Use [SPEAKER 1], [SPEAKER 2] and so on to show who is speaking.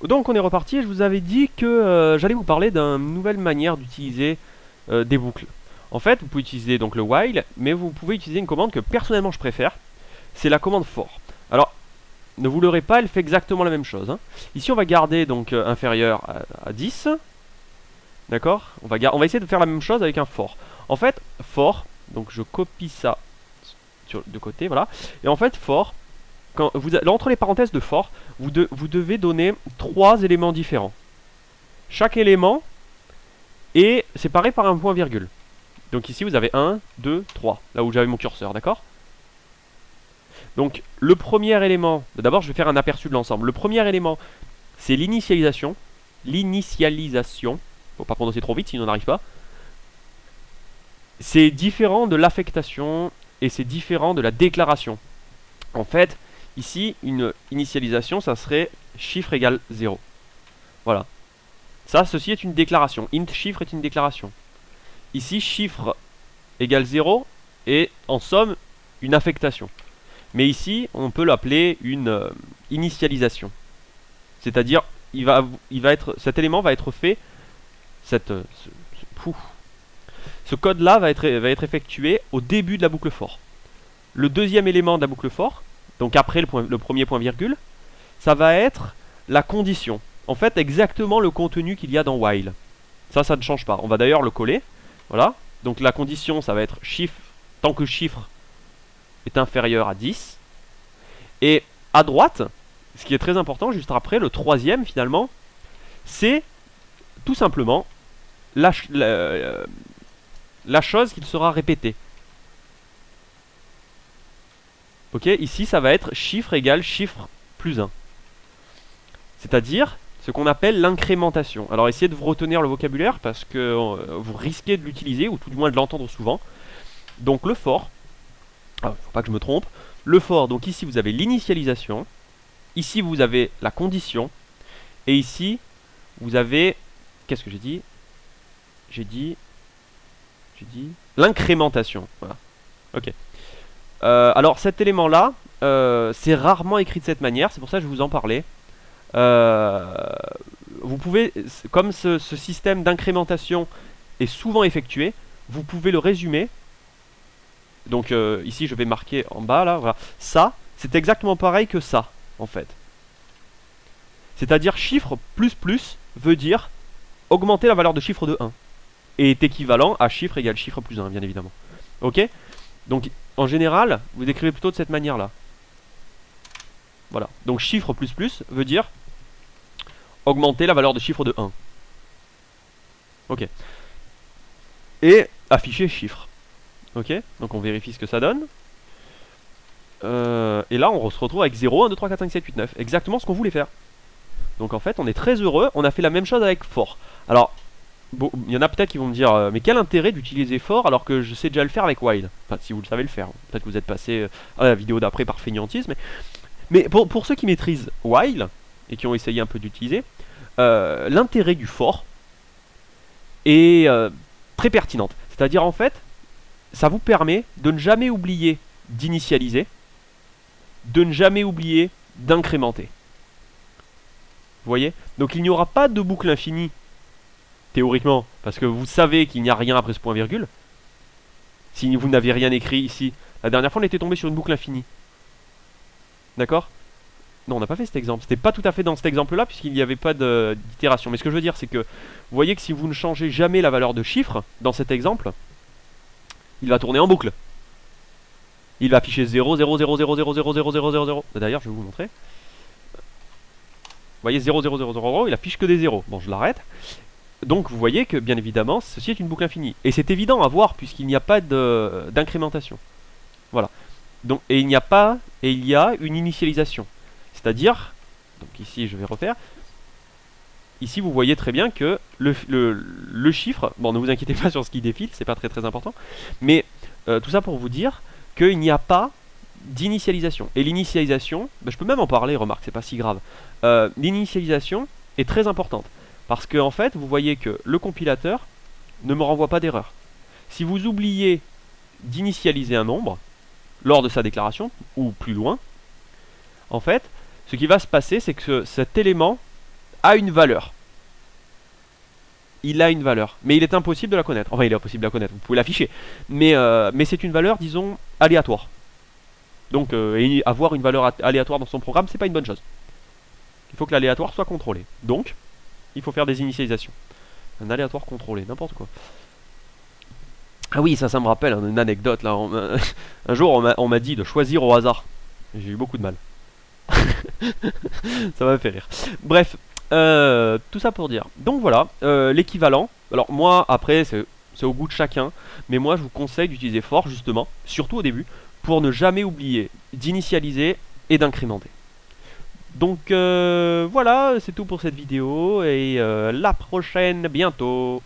[SPEAKER 1] Donc on est reparti et je vous avais dit que j'allais vous parler d'une nouvelle manière d'utiliser des boucles. En fait, vous pouvez utiliser donc le while, mais vous pouvez utiliser une commande que personnellement je préfère, c'est la commande for. Alors, ne vous leurrez pas, elle fait exactement la même chose, hein. Ici on va garder donc inférieur à 10, d'accord, on va essayer de faire la même chose avec un for. En fait, for, donc je copie ça de côté, voilà, et en fait for, entre les parenthèses de for, vous devez donner 3 éléments différents. Chaque élément est séparé par un point virgule. Donc ici vous avez 1, 2, 3, là où j'avais mon curseur, d'accord? Donc le premier élément, d'abord je vais faire un aperçu de l'ensemble. Le premier élément, c'est l'initialisation. L'initialisation, faut pas prononcer trop vite sinon on n'arrive pas. C'est différent de l'affectation et c'est différent de la déclaration. En fait, ici, une initialisation, ça serait chiffre égale 0. Voilà. Ça, ceci est une déclaration. Int chiffre est une déclaration. Ici, chiffre égale 0 est en somme une affectation. Mais ici, on peut l'appeler une initialisation. C'est-à-dire, cet élément va être fait, ce code-là va être effectué au début de la boucle for. Le deuxième élément de la boucle for, donc après le premier point virgule, ça va être la condition. En fait, exactement le contenu qu'il y a dans while. Ça ne change pas. On va d'ailleurs le coller. Voilà. Donc la condition, ça va être chiffre, tant que chiffre est inférieur à 10. Et à droite, ce qui est très important, juste après, le troisième finalement, c'est tout simplement la chose qui sera répétée. Ok, ici ça va être chiffre égale chiffre plus 1. C'est-à-dire ce qu'on appelle l'incrémentation. Alors essayez de vous retenir le vocabulaire parce que vous risquez de l'utiliser, ou tout du moins de l'entendre souvent. Donc le for, faut pas que je me trompe, le for, donc ici vous avez l'initialisation, ici vous avez la condition, et ici vous avez, qu'est-ce que j'ai dit? J'ai dit l'incrémentation, voilà. Ok. Alors cet élément-là, c'est rarement écrit de cette manière, c'est pour ça que je vous en parlais. Vous pouvez, comme ce système d'incrémentation est souvent effectué, vous pouvez le résumer. Donc ici je vais marquer en bas là, voilà. Ça, c'est exactement pareil que ça, en fait. C'est-à-dire chiffre plus plus veut dire augmenter la valeur de chiffre de 1. Et est équivalent à chiffre égale chiffre plus 1, bien évidemment. Ok? Donc en général, vous écrivez plutôt de cette manière-là. Voilà. Donc chiffre plus plus veut dire augmenter la valeur de chiffre de 1. Ok. Et afficher chiffre. Ok. Donc on vérifie ce que ça donne. Et là on se retrouve avec 0, 1, 2, 3, 4, 5, 6, 7, 8, 9. Exactement ce qu'on voulait faire. Donc en fait on est très heureux. On a fait la même chose avec for. Alors, bon, il y en a peut-être qui vont me dire mais quel intérêt d'utiliser for alors que je sais déjà le faire avec while. Enfin si vous le savez le faire. Peut-être que vous êtes passé à la vidéo d'après par fainéantisme. Mais pour ceux qui maîtrisent while et qui ont essayé un peu d'utiliser, l'intérêt du for est très pertinente. C'est-à-dire en fait, ça vous permet de ne jamais oublier d'initialiser, de ne jamais oublier d'incrémenter. Vous voyez? Donc il n'y aura pas de boucle infinie, théoriquement, parce que vous savez qu'il n'y a rien après ce point virgule. Si vous n'avez rien écrit ici, la dernière fois on était tombé sur une boucle infinie. D'accord? Non, on n'a pas fait cet exemple. C'était pas tout à fait dans cet exemple-là, puisqu'il n'y avait pas d'itération. Mais ce que je veux dire, c'est que vous voyez que si vous ne changez jamais la valeur de chiffre, dans cet exemple, il va tourner en boucle. Il va afficher 0, 0, 0, 0, 0, 0, 0, 0, 0, 0. D'ailleurs, je vais vous montrer. Vous voyez 0, 0, 0, 0, 0, il affiche que des 0. Bon, je l'arrête. Donc, vous voyez que, bien évidemment, ceci est une boucle infinie. Et c'est évident à voir, puisqu'il n'y a pas d'incrémentation. Voilà. Donc, et il y a une initialisation. C'est-à-dire, donc ici je vais refaire, ici vous voyez très bien que le chiffre, bon ne vous inquiétez pas sur ce qui défile, c'est pas très très important, mais tout ça pour vous dire qu'il n'y a pas d'initialisation. Et l'initialisation, je peux même en parler, remarque, c'est pas si grave. L'initialisation est très importante, parce que en fait vous voyez que le compilateur ne me renvoie pas d'erreur. Si vous oubliez d'initialiser un nombre, lors de sa déclaration, ou plus loin, en fait, ce qui va se passer, c'est que cet élément a une valeur. Il a une valeur, mais il est impossible de la connaître. Enfin, il est impossible de la connaître, vous pouvez l'afficher. Mais c'est une valeur, disons, aléatoire. Donc, avoir une valeur aléatoire dans son programme, c'est pas une bonne chose. Il faut que l'aléatoire soit contrôlé. Donc, il faut faire des initialisations. Un aléatoire contrôlé, n'importe quoi. Ah oui, ça me rappelle une anecdote là. Un jour, on m'a dit de choisir au hasard. J'ai eu beaucoup de mal. Ça m'a fait rire. Bref, tout ça pour dire. Donc voilà, l'équivalent. Alors moi, après, c'est au goût de chacun. Mais moi, je vous conseille d'utiliser for, justement, surtout au début, pour ne jamais oublier d'initialiser et d'incrémenter. Donc voilà, c'est tout pour cette vidéo. Et la prochaine bientôt.